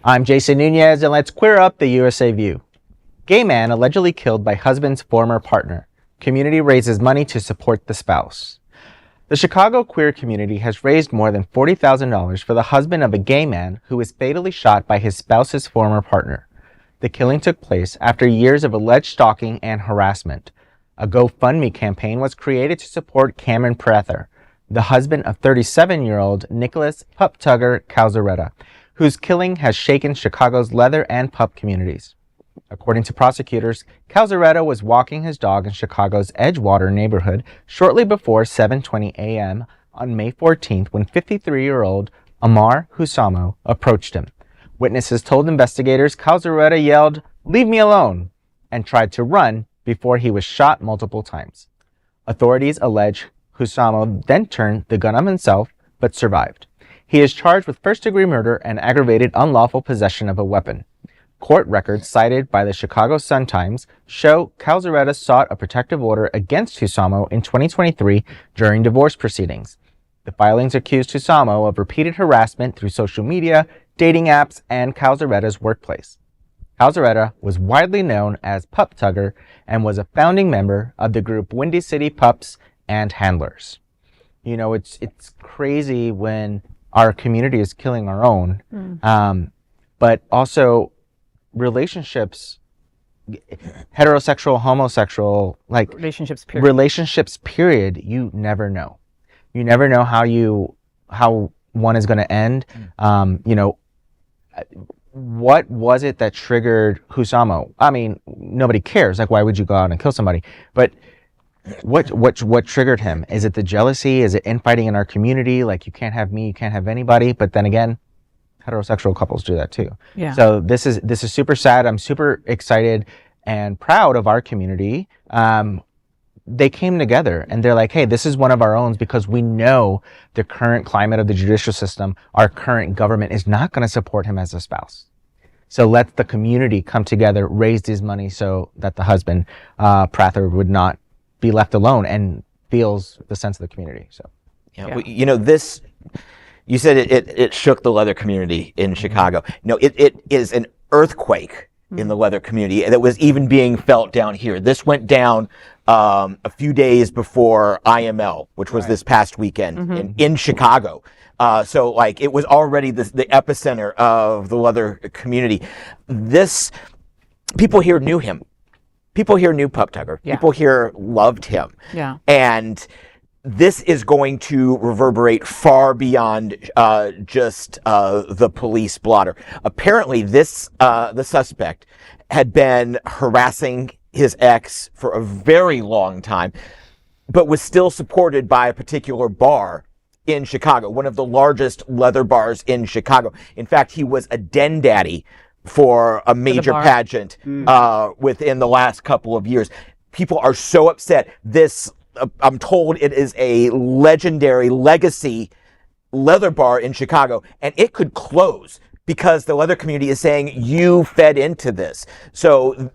I'm Jason Nunez, and let's queer up the USA View. Gay man allegedly killed by husband's former partner. Community raises money to support the spouse. The Chicago queer community has raised more than $40,000 for the husband of a gay man who was fatally shot by his spouse's former partner. The killing took place after years of alleged stalking and harassment. A GoFundMe campaign was created to support Cameron Prather, the husband of 37-year-old Nicholas Pup Tugger Calzaretta, whose killing has shaken Chicago's leather and pup communities. According to prosecutors, Calzaretta was walking his dog in Chicago's Edgewater neighborhood shortly before 7:20 a.m. on May 14th when 53-year-old Amar Husamo approached him. Witnesses told investigators Calzaretta yelled, "Leave me alone," and tried to run before he was shot multiple times. Authorities allege Husamo then turned the gun on himself but survived. He is charged with first-degree murder and aggravated unlawful possession of a weapon. Court records cited by the Chicago Sun-Times show Calzaretta sought a protective order against Husamo in 2023 during divorce proceedings. The filings accused Husamo of repeated harassment through social media, dating apps, and Calzaretta's workplace. Calzaretta was widely known as Pup Tugger and was a founding member of the group Windy City Pups and Handlers. You know, it's crazy when our community is killing our own, but also relationships, heterosexual, homosexual, like relationships period, you never know. You never know how one is going to end. You know, what was it that triggered Husamo? I mean, nobody cares. Like, why would you go out and kill somebody? But what triggered him? Is it the jealousy? Is it infighting in our community? Like, you can't have me, you can't have anybody. But then again, heterosexual couples do that too. Yeah. So this is super sad. I'm super excited and proud of our community. They came together and they're like, hey, this is one of our own, because we know the current climate of the judicial system, our current government is not going to support him as a spouse. So let the community come together, raise this money so that the husband, Prather, would not be left alone and feels the sense of the community. So, yeah. Well, you know, this, you said it shook the leather community in Chicago. No, it is an earthquake in the leather community that was even being felt down here. This went down a few days before IML, which was this past weekend in Chicago. So like it was already the epicenter of the leather community. People here knew him. People here knew Pup Tugger. Yeah. People here loved him. Yeah. And this is going to reverberate far beyond just the police blotter. Apparently, the suspect had been harassing his ex for a very long time, but was still supported by a particular bar in Chicago, one of the largest leather bars in Chicago. In fact, he was a den daddy for a major pageant within the last couple of years. People are so upset. I'm told it is a legendary legacy leather bar in Chicago, and it could close because the leather community is saying you fed into this. So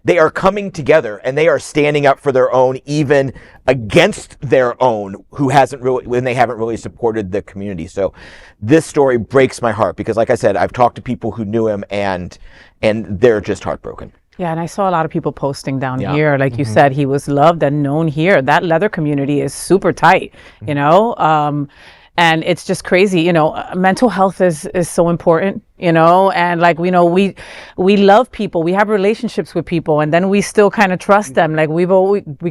they are coming together and they are standing up for their own, even against their own when they haven't really supported the community. So this story breaks my heart because, like I said, I've talked to people who knew him and they're just heartbroken. Yeah, and I saw a lot of people posting down here. Like you said, he was loved and known here. That leather community is super tight, you know? And it's just crazy, you know, mental health is so important, you know, and like, we know, we love people, we have relationships with people, and then we still kind of trust them. Like we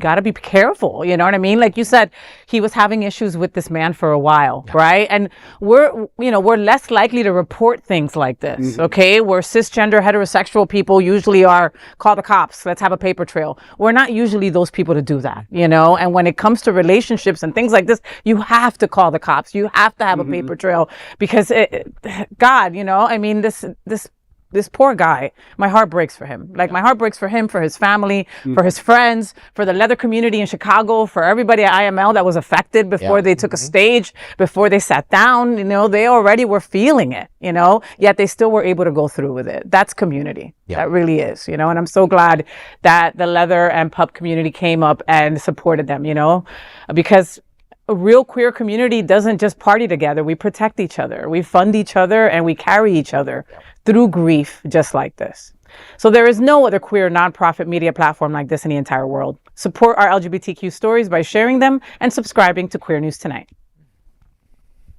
got to be careful, you know what I mean? Like you said, he was having issues with this man for a while, right? And we're less likely to report things like this, okay? Where cisgender heterosexual people usually are, call the cops, let's have a paper trail. We're not usually those people to do that, you know? And when it comes to relationships and things like this, you have to call the cops. You have to have a paper trail because God, you know, I mean, this poor guy, my heart breaks for him. Like my heart breaks for him, for his family, for his friends, for the leather community in Chicago, for everybody at IML that was affected before they took a stage, before they sat down, you know, they already were feeling it, you know, yet they still were able to go through with it. That's community. That really is, you know, and I'm so glad that the leather and pup community came up and supported them, you know, because a real queer community doesn't just party together. We protect each other. We fund each other and we carry each other through grief just like this. So there is no other queer nonprofit media platform like this in the entire world. Support our LGBTQ stories by sharing them and subscribing to Queer News Tonight.